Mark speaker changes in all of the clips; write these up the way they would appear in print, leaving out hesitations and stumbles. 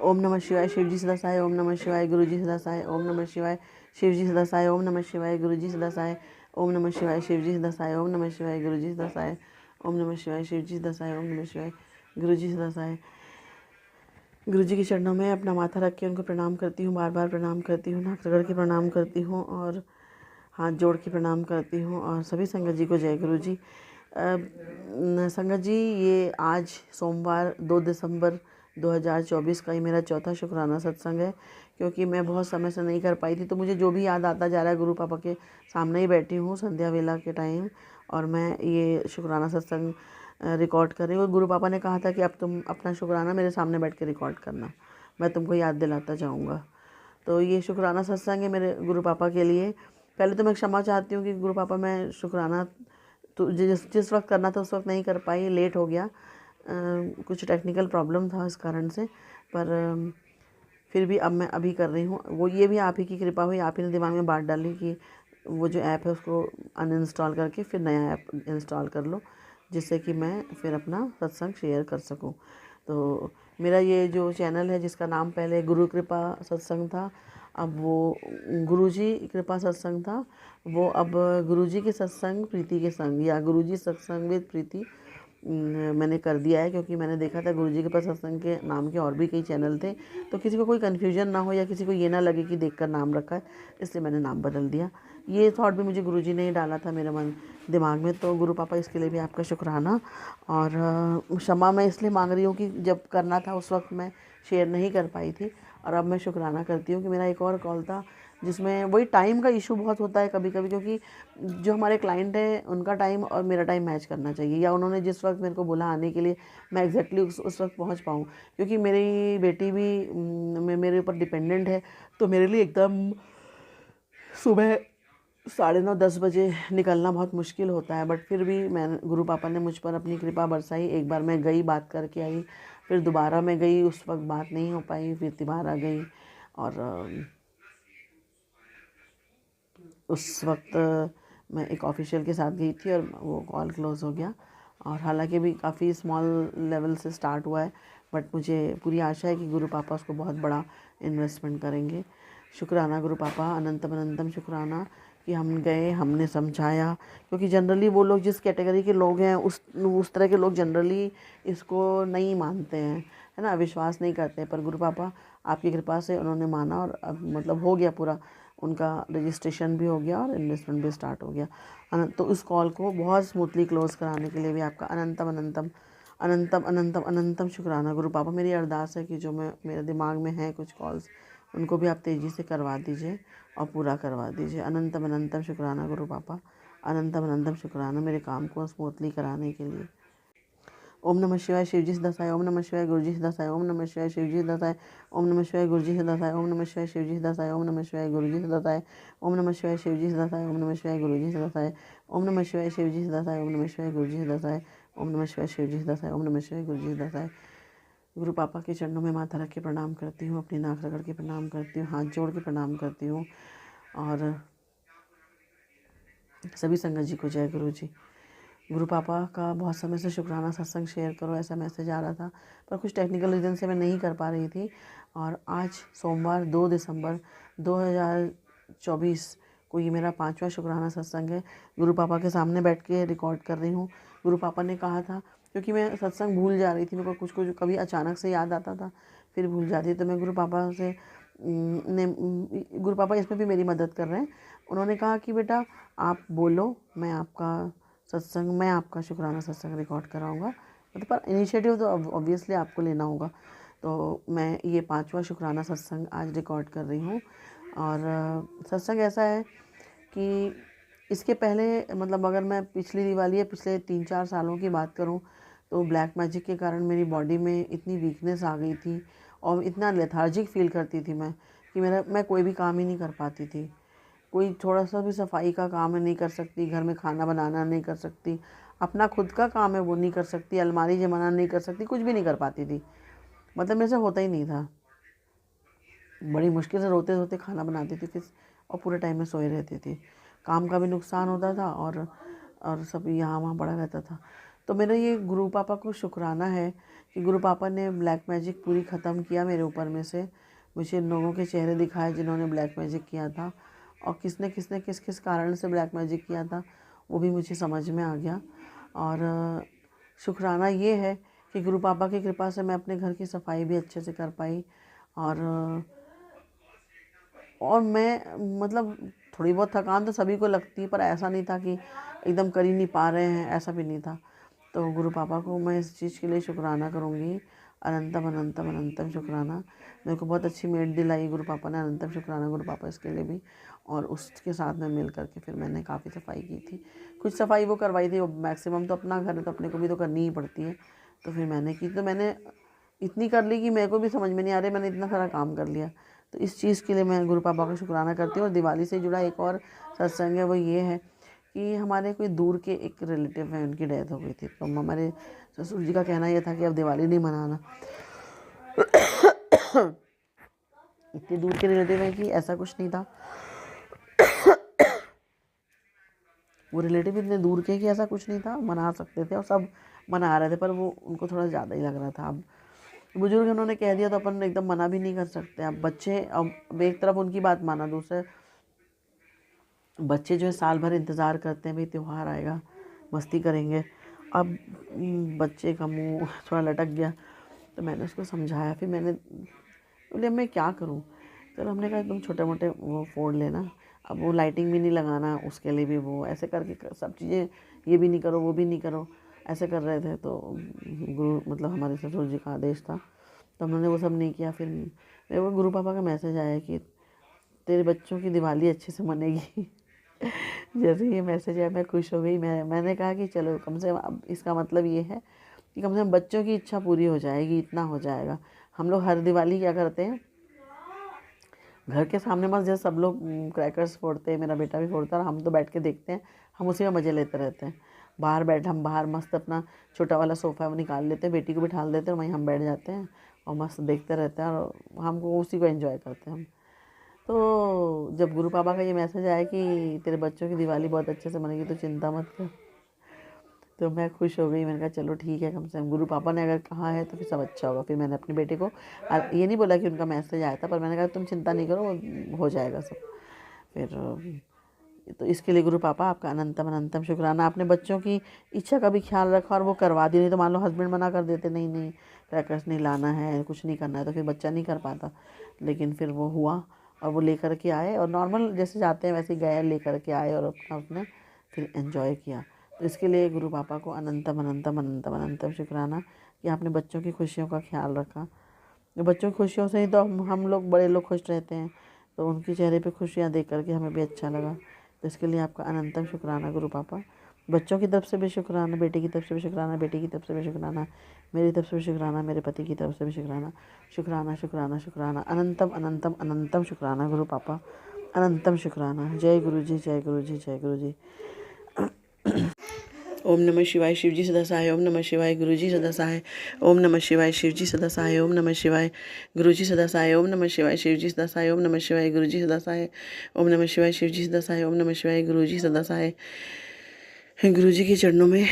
Speaker 1: ओम नमः शिवाय। शिवजी सदा सहाय। ओम नमः शिवाय। गुरुजी सदा सहाय। ओम नमः शिवाय। शिवजी सदा सहाय। ओम नमः शिवाय। गुरुजी सदा सहाय। ओम नमः शिवाय। शिवजी सदा सहाय। ओम नमः शिवाय। गुरुजी सदा सहाय। ओम नमः शिवाय। शिवजी सदा सहाय। ओम नमः शिवाय। गुरुजी सदा सहाय। गुरु जी के चरणों में अपना माथा रख के उनको प्रणाम करती हूँ, बार बार प्रणाम करती हूँ, नाक रगड़ के प्रणाम करती हूँ और हाथ जोड़ के प्रणाम करती हूँ। और सभी संगत जी को जय गुरु जी। संगत जी, ये आज सोमवार 2 दिसंबर 2024 का ही मेरा चौथा शुक्राना सत्संग है, क्योंकि मैं बहुत समय से नहीं कर पाई थी। तो मुझे जो भी याद आता जा रहा है, गुरु पापा के सामने ही बैठी हूँ संध्या वेला के टाइम, और मैं ये शुक्राना सत्संग रिकॉर्ड कर रही हूँ। गुरु पापा ने कहा था कि अब तुम अपना शुक्राना मेरे सामने बैठ के रिकॉर्ड करना, मैं तुमको याद दिलाता जाऊँगा। तो ये शुक्राना सत्संग है मेरे गुरु पापा के लिए। पहले तो मैं क्षमा चाहती हूँ कि गुरु पापा, मैं शुक्राना तो जिस वक्त करना था उस वक्त नहीं कर पाई, लेट हो गया। कुछ टेक्निकल प्रॉब्लम था इस कारण से, पर फिर भी अब मैं अभी कर रही हूँ। वो ये भी आप ही की कृपा हुई, आप ही ने दिमाग में बात डाली कि वो जो ऐप है उसको अनइंस्टॉल करके फिर नया ऐप इंस्टॉल कर लो, जिससे कि मैं फिर अपना सत्संग शेयर कर सकूँ। तो मेरा ये जो चैनल है, जिसका नाम पहले गुरु कृपा सत्संग था, अब वो गुरुजी कृपा सत्संग था, वो अब गुरुजी के सत्संग प्रीति के संग, या गुरुजी सत्संग विद प्रीति मैंने कर दिया है। क्योंकि मैंने देखा था गुरुजी के पास सत्संग के नाम के और भी कई चैनल थे, तो किसी को कोई कन्फ्यूजन ना हो या किसी को ये ना लगे कि देखकर नाम रखा है, इसलिए मैंने नाम बदल दिया। ये थॉट भी मुझे गुरुजी ने ही डाला था मेरे दिमाग में। तो गुरु पापा, इसके लिए भी आपका शुक्राना। और क्षमा मैं इसलिए मांग रही हूँ कि जब करना था उस वक्त मैं शेयर नहीं कर पाई थी, और अब मैं शुक्राना करती हूँ कि मेरा एक और कॉल था जिसमें वही टाइम का इशू बहुत होता है कभी कभी, क्योंकि जो हमारे क्लाइंट हैं उनका टाइम और मेरा टाइम मैच करना चाहिए, या उन्होंने जिस वक्त मेरे को बोला आने के लिए मैं एग्जैक्टली उस वक्त पहुंच पाऊँ। क्योंकि मेरी बेटी भी मेरे ऊपर डिपेंडेंट है, तो मेरे लिए एकदम सुबह 9:30-10 बजे निकलना बहुत मुश्किल होता है। बट फिर भी मैं, गुरु पापा ने मुझ पर अपनी कृपा बरसाई। एक बार मैं गई, बात करके आई, फिर दोबारा मैं गई, उस वक्त बात नहीं हो पाई, फिर दोबारा गई, और उस वक्त मैं एक ऑफिशियल के साथ गई थी और वो कॉल क्लोज़ हो गया। और हालांकि भी काफ़ी स्मॉल लेवल से स्टार्ट हुआ है, बट मुझे पूरी आशा है कि गुरु पापा उसको बहुत बड़ा इन्वेस्टमेंट करेंगे। शुक्राना गुरु पापा, अनंतम अनंतम शुक्राना कि हम गए, हमने समझाया। क्योंकि जनरली वो लोग जिस कैटेगरी के लोग हैं, उस तरह के लोग जनरली इसको नहीं मानते हैं, है ना, विश्वास नहीं करते हैं। पर गुरु पापा आपकी कृपा से उन्होंने माना, और अब मतलब हो गया पूरा, उनका रजिस्ट्रेशन भी हो गया और इन्वेस्टमेंट भी स्टार्ट हो गया। तो इस कॉल को बहुत स्मूथली क्लोज़ कराने के लिए भी आपका अनंतम अनंतम अनंतम अनंतम अनंतम शुक्राना गुरु पापा। मेरी अरदास है कि जो मेरे दिमाग में है कुछ कॉल्स, उनको भी आप तेज़ी से करवा दीजिए और पूरा करवा दीजिए। अनंतम अनंतम शुक्राना गुरु पापा, अनंतम अनंतम शुक्राना मेरे काम को स्मूथली कराने के लिए। ओम नमः शिवाय। शिवजी सदा सहाय। ओम नमः शिवाय। गुरुजी सदा सहाय। ओम नमः शिवाय। शिवजी सदा सहाय। ओम नमः शिवाय। गुरुजी सदा सहाय। ओम नमः शिवाय। शिवजी सदा सहाय। ओम नमः शिवाय। गुरुजी सदा सहाय। ओम नमः शिवाय। शिवजी सदा सहाय। ओम नमः शिवाय। गुरुजी सदा सहाय। ओम नमः शिवाय। शिवजी सदा सहाय। ओम नमः शिवाय। गुरुजी सदा सहाय। ओम नमः शिवाय। शिवजी सदा सहाय। ओम नमः शिवाय। गुरुजी सदा सहाय। गुरु पापा के चरणों में माथा रख के प्रणाम करती हूँ, अपनी नाक रगड़ के प्रणाम करती हूँ, हाथ जोड़ के प्रणाम करती हूँ। और सभी संगत जी को जय गुरु जी। गुरु पापा का बहुत समय से शुक्राना सत्संग शेयर करो ऐसा मैसेज आ रहा था, पर कुछ टेक्निकल रीज़न से मैं नहीं कर पा रही थी। और आज सोमवार 2 दिसंबर 2024 को ये मेरा 5वां शुक्राना सत्संग है। गुरु पापा के सामने बैठ के रिकॉर्ड कर रही हूँ। गुरु पापा ने कहा था, क्योंकि मैं सत्संग भूल जा रही थी, मेरे को कुछ कुछ कभी अचानक से याद आता था फिर भूल जाती, तो मैं गुरु पापा से गुरु पापा इसमें भी मेरी मदद कर रहे हैं। उन्होंने कहा कि बेटा आप बोलो, मैं आपका शुक्राना सत्संग रिकॉर्ड कराऊंगा, मतलब पर इनिशिएटिव तो ऑब्वियसली आपको लेना होगा। तो मैं ये 5वां शुक्राना सत्संग आज रिकॉर्ड कर रही हूँ। और सत्संग ऐसा है कि इसके पहले, मतलब अगर मैं पिछली दिवाली या पिछले 3-4 सालों की बात करूँ, तो ब्लैक मैजिक के कारण मेरी बॉडी में इतनी वीकनेस आ गई थी और इतना लेथार्जिक फील करती थी मैं कि मैं कोई भी काम ही नहीं कर पाती थी। कोई थोड़ा सा भी सफाई का काम है नहीं कर सकती, घर में खाना बनाना नहीं कर सकती, अपना खुद का काम है वो नहीं कर सकती, अलमारी जमाना नहीं कर सकती, कुछ भी नहीं कर पाती थी। मतलब मेरे से होता ही नहीं था। बड़ी मुश्किल से रोते रोते खाना बनाती थी फिर, और पूरे टाइम में सोए रहती थी। काम का भी नुकसान होता था और सब यहाँ वहाँ पड़ा रहता था। तो मेरा ये गुरु पापा को शुक्राना है कि गुरु पापा ने ब्लैक मैजिक पूरी ख़त्म किया मेरे ऊपर में से। मुझे लोगों के चेहरे दिखाए जिन्होंने ब्लैक मैजिक किया था, और किसने किसने किस किस कारण से ब्लैक मैजिक किया था वो भी मुझे समझ में आ गया। और शुक्राना ये है कि गुरु पापा की कृपा से मैं अपने घर की सफाई भी अच्छे से कर पाई। और मैं मतलब थोड़ी बहुत थकान तो सभी को लगती है, पर ऐसा नहीं था कि एकदम कर ही नहीं पा रहे हैं, ऐसा भी नहीं था। तो गुरु पापा को मैं इस चीज़ के लिए शुक्राना करूँगी, अनंतम अनंतम अनंतम शुक्राना। मेरे को बहुत अच्छी मेड दिलाई गुरु पापा ने, अनंतम शुक्राना गुरु पापा इसके लिए भी। और उसके साथ में मिल करके फिर मैंने काफ़ी सफाई की थी। कुछ सफाई वो करवाई थी, वो मैक्सिमम तो अपना घर है तो अपने को भी तो करनी ही पड़ती है। तो फिर मैंने की, तो मैंने इतनी कर ली कि मेरे को भी समझ में नहीं आ रहा मैंने इतना सारा काम कर लिया। तो इस चीज़ के लिए मैं गुरु पापा का शुक्राना करती हूँ। और दिवाली से जुड़ा एक और सत्संग है, वो ये है कि हमारे कोई दूर के एक रिलेटिव है, उनकी डेथ हो गई थी। तो हमारे ससुर जी का कहना यह था कि अब दिवाली नहीं मनाना। इतनी दूर के रिलेटिव है कि ऐसा कुछ नहीं था, वो रिलेटिव इतने दूर के कि ऐसा कुछ नहीं था, मना सकते थे और सब मना रहे थे, पर वो उनको थोड़ा ज़्यादा ही लग रहा था। अब बुजुर्ग उन्होंने कह दिया तो अपन एकदम मना भी नहीं कर सकते। अब बच्चे, अब एक तरफ उनकी बात माना, दूसरे बच्चे जो है साल भर इंतज़ार करते हैं भाई त्यौहार आएगा, मस्ती करेंगे। अब बच्चे का मुंह थोड़ा लटक गया, तो मैंने उसको समझाया। फिर मैंने बोले मैं क्या करूं। चलो हमने कहा तुम छोटे मोटे वो फोड़ लेना, अब वो लाइटिंग भी नहीं लगाना, उसके लिए भी वो ऐसे करके सब चीज़ें, ये भी नहीं करो वो भी नहीं करो, ऐसे कर रहे थे। तो गुरु मतलब हमारे ससुर जी का आदेश था, तो हमने वो सब नहीं किया। फिर मेरे को गुरु पापा का मैसेज आया कि तेरे बच्चों की दिवाली अच्छे से मनेगी। जैसे ये मैसेज आया मैं खुश हो गई। मैंने कहा कि चलो कम से कम, अब इसका मतलब ये है कि कम से कम बच्चों की इच्छा पूरी हो जाएगी, इतना हो जाएगा। हम लोग हर दिवाली क्या करते हैं, घर के सामने मस्त जैसे सब लोग क्रैकर्स फोड़ते हैं, मेरा बेटा भी फोड़ता है और हम तो बैठ के देखते हैं, हम उसी में मज़े लेते रहते हैं। हम बाहर मस्त अपना छोटा वाला सोफ़ा वो निकाल लेते हैं, बेटी को बिठा देते हैं, वहीं हम बैठ जाते हैं और मस्त देखते रहते हैं और हमको उसी को एंजॉय करते हैं हम। तो जब गुरु पापा का ये मैसेज आया कि तेरे बच्चों की दिवाली बहुत अच्छे से मनेगी तो चिंता मत कर, तो मैं खुश हो गई। मैंने कहा चलो ठीक है, कम से कम गुरु पापा ने अगर कहा है तो फिर सब अच्छा होगा। फिर मैंने अपने बेटे को ये नहीं बोला कि उनका मैसेज आया था, पर मैंने कहा तुम चिंता नहीं करो, वो हो जाएगा सब। फिर तो इसके लिए गुरु पापा आपका अनंतम अनंतम शुक्राना। आपने बच्चों की इच्छा का भी ख्याल रखा और वो करवा दी। नहीं तो मान लो हस्बैंड मना कर देते, नहीं नहीं क्रैकर्स नहीं लाना है, कुछ नहीं करना है, तो फिर बच्चा नहीं कर पाता। लेकिन फिर वो हुआ और वो लेकर के आए और नॉर्मल जैसे जाते हैं वैसे गए, लेकर के आए और अपना उसने फिर एंजॉय किया। तो इसके लिए गुरु पापा को अनंतम अनंतम अनंतम अनंतम शुक्राना कि आपने बच्चों की खुशियों का ख्याल रखा। बच्चों की खुशियों से ही तो हम लोग बड़े लोग खुश रहते हैं, तो उनके चेहरे पे खुशियाँ देख करके हमें भी अच्छा लगा। तो इसके लिए आपका अनंतम शुक्राना गुरु पापा। बच्चों की तरफ से भी शुक्राना, बेटे की तरफ से भी शुक्राना, बेटी की तरफ से भी शुक्राना, मेरी तरफ से भी शुक्राना, मेरे पति की तरफ से भी शुक्राना। शुक्राना शुक्राना शुक्राना, अनंतम अनंतम अनंतम शुक्राना गुरु पापा, अनंतम शुक्राना। जय गुरु जी, जय गुरु जी, जय गुरु जी। ओम नमः शिवाय, शिव जी सदा सहाय। ओम नमः शिवाय, गुरु जी सदा सहाय। ओम नमः शिवाय, शिव जी सदा सहाय। ओम नमः शिवाय, गुरु जी सदा सहाय। ओम नमः शिवाय, शिव जी सदा सहाय। ओम नमः शिवाय, गुरु जी सदा सहाय। ओम नमः शिवाय, शिव जी सदा सहाय। ओम नमः शिवाय, गुरु जी सदा सहाय। गुरु जी के चरणों में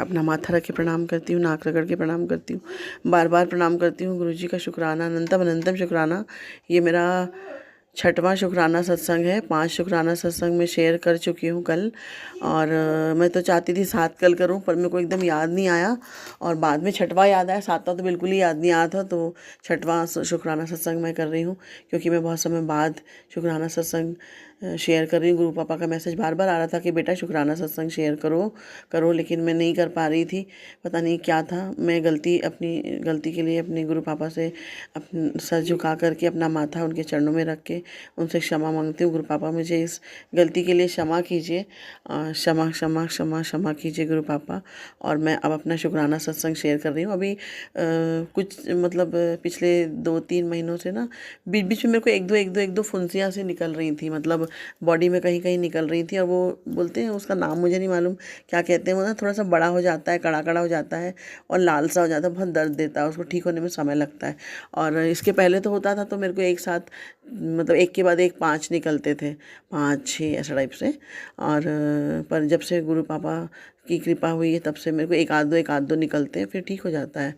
Speaker 1: अपना माथा रख के प्रणाम करती हूँ, नाक रगड़ के प्रणाम करती हूँ, बार बार प्रणाम करती हूँ। गुरु जी का शुक्राना, अनंतम अनंतम शुक्राना। ये मेरा 6वां शुक्राना सत्संग है। 5 शुक्राना सत्संग में शेयर कर चुकी हूँ कल, और मैं तो चाहती थी 7 कल करूँ, पर मेरे को एकदम याद नहीं आया और बाद में 6वां याद आया। 7वां तो बिल्कुल ही याद नहीं आया था, तो 6वां शुक्राना सत्संग मैं कर रही हूँ, क्योंकि मैं बहुत समय बाद शुक्राना सत्संग शेयर कर रही हूँ। गुरु पापा का मैसेज बार बार आ रहा था कि बेटा शुक्राना सत्संग शेयर करो करो, लेकिन मैं नहीं कर पा रही थी, पता नहीं क्या था। मैं अपनी गलती के लिए अपने गुरु पापा से अपना सर झुका करके अपना माथा उनके चरणों में रख के उनसे क्षमा मांगती हूँ। गुरु पापा मुझे इस गलती के लिए क्षमा कीजिए, क्षमा क्षमा क्षमा क्षमा कीजिए गुरु पापा। और मैं अब अपना शुक्राना सत्संग शेयर कर रही हूँ। अभी कुछ मतलब पिछले 2-3 महीनों से ना बीच बीच में मेरे को एक दो फुंसियाँ से निकल रही थी, मतलब बॉडी में कहीं कहीं निकल रही थी। और वो बोलते हैं, उसका नाम मुझे नहीं मालूम क्या कहते हैं, वो ना थोड़ा सा बड़ा हो जाता है, कड़ा कड़ा हो जाता है और लाल सा हो जाता है, बहुत दर्द देता है, उसको ठीक होने में समय लगता है। और इसके पहले तो होता था तो मेरे को एक साथ मतलब एक के बाद एक 5 निकलते थे, 5-6 ऐसा टाइप से। और पर जब से गुरु पापा की कृपा हुई है तब से मेरे को एक आध दो निकलते हैं, फिर ठीक हो जाता है।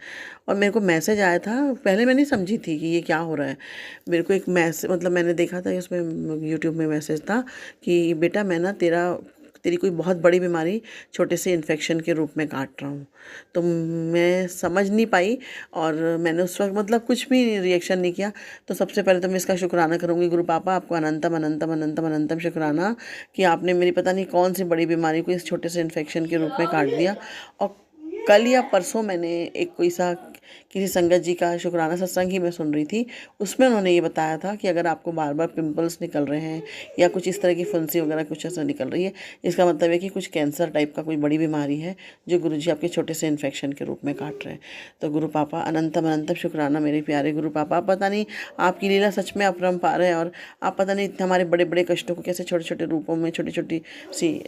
Speaker 1: और मेरे को मैसेज आया था, पहले मैं नहीं समझी थी कि ये क्या हो रहा है। मेरे को एक मैसेज, मतलब मैंने देखा था उसमें, यूट्यूब में मैसेज था कि बेटा मैं ना तेरी कोई बहुत बड़ी बीमारी छोटे से इन्फेक्शन के रूप में काट रहा हूँ। तो मैं समझ नहीं पाई और मैंने उस वक्त मतलब कुछ भी रिएक्शन नहीं किया। तो सबसे पहले तो मैं इसका शुक्राना करूँगी गुरु पापा, आपको अनंतम अनंतम अनंतम अनंतम शुक्राना कि आपने मेरी पता नहीं कौन सी बड़ी बीमारी को इस छोटे से इन्फेक्शन के रूप में काट दिया। और कल या परसों मैंने एक कोई सा किसी संगत जी का शुक्राना सत्संग ही मैं सुन रही थी, उसमें उन्होंने ये बताया था कि अगर आपको बार बार पिंपल्स निकल रहे हैं या कुछ इस तरह की फुंसी वगैरह कुछ ऐसा निकल रही है, इसका मतलब है कि कुछ कैंसर टाइप का कोई बड़ी बीमारी है जो गुरुजी आपके छोटे से इन्फेक्शन के रूप में काट रहे हैं। तो गुरु पापा अनंतम अनंतम शुक्राना मेरे प्यारे गुरु पापा। आप पता नहीं आपकी लीला सच में अपरंपार है और आप पता नहीं इतने हमारे बड़े बड़े कष्टों को कैसे छोटे छोटे रूपों में, छोटी छोटी सी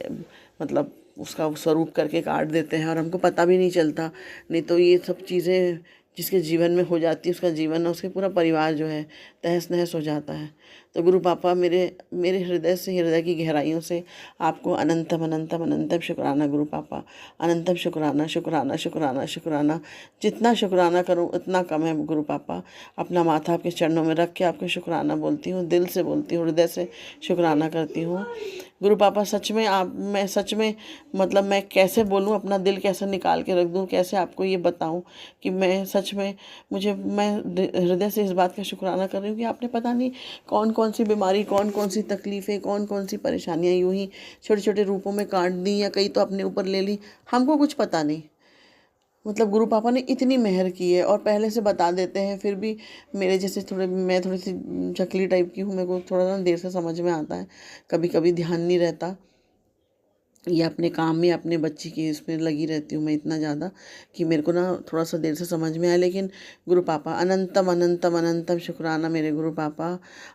Speaker 1: मतलब उसका स्वरूप करके काट देते हैं और हमको पता भी नहीं चलता। नहीं तो ये सब चीज़ें जिसके जीवन में हो जाती है, उसका जीवन और उसके पूरा परिवार जो है तहस नहस हो जाता है। तो गुरु पापा मेरे मेरे हृदय से, हृदय की गहराइयों से आपको अनंतम अनंतम अनंतम शुक्राना गुरु पापा। अनंतम शुक्राना शुक्राना शुक्राना शुक्राना। जितना शुक्राना करूं उतना कम है गुरु पापा। अपना माथा आपके चरणों में रख के आपको शुक्राना बोलती हूँ, दिल से बोलती हूँ, हृदय से शुक्राना करती हूँ गुरु पापा। सच में मैं सच में मतलब मैं कैसे बोलूँ, अपना दिल कैसे निकाल के रख दूँ, कैसे आपको ये बताऊँ कि मैं सच में मैं हृदय से इस बात का शुक्राना कर रही हूँ कि आपने पता नहीं कौन कौन सी बीमारी, कौन कौन सी तकलीफ़ें, कौन कौन सी परेशानियाँ यूँ ही छोटे छोटे रूपों में काट दी या कई तो अपने ऊपर ले ली, हमको कुछ पता नहीं। मतलब गुरु पापा ने इतनी मेहर की है और पहले से बता देते हैं, फिर भी मेरे जैसे मैं थोड़ी सी चकली टाइप की हूँ, मेरे को थोड़ा ना देर से समझ में आता है, कभी कभी ध्यान नहीं रहता या अपने काम में अपने बच्चे की इसमें लगी रहती हूँ मैं इतना ज़्यादा कि मेरे को ना थोड़ा सा देर से समझ में आया। लेकिन गुरु पापा अनंतम अनंतम अनंतम शुक्राना मेरे गुरु पापा।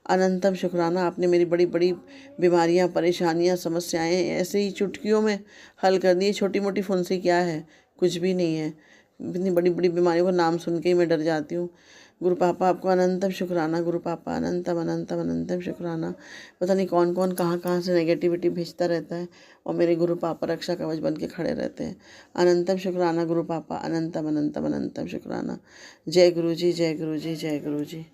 Speaker 1: अनंतम शुक्राना, आपने मेरी बड़ी बड़ी बीमारियाँ, परेशानियाँ, समस्याएं ऐसे ही चुटकियों में हल कर दी। छोटी मोटी फुंसी क्या है, कुछ भी नहीं है। इतनी बड़ी बड़ी बीमारियों का नाम सुन के ही मैं डर जाती हूँ। गुरु पापा आपको अनंतम शुक्राना गुरु पापा, अनंतम अनंतम अनंतम शुक्राना। पता नहीं कौन कौन कहाँ कहाँ से नेगेटिविटी भेजता रहता है और मेरे गुरु पापा रक्षा कवच बन के खड़े रहते हैं। अनंतम शुक्राना गुरु पापा, अनंतम अनंतम अनंतम शुक्राना। जय गुरु जी, जय गुरु जी, जय गुरु जी।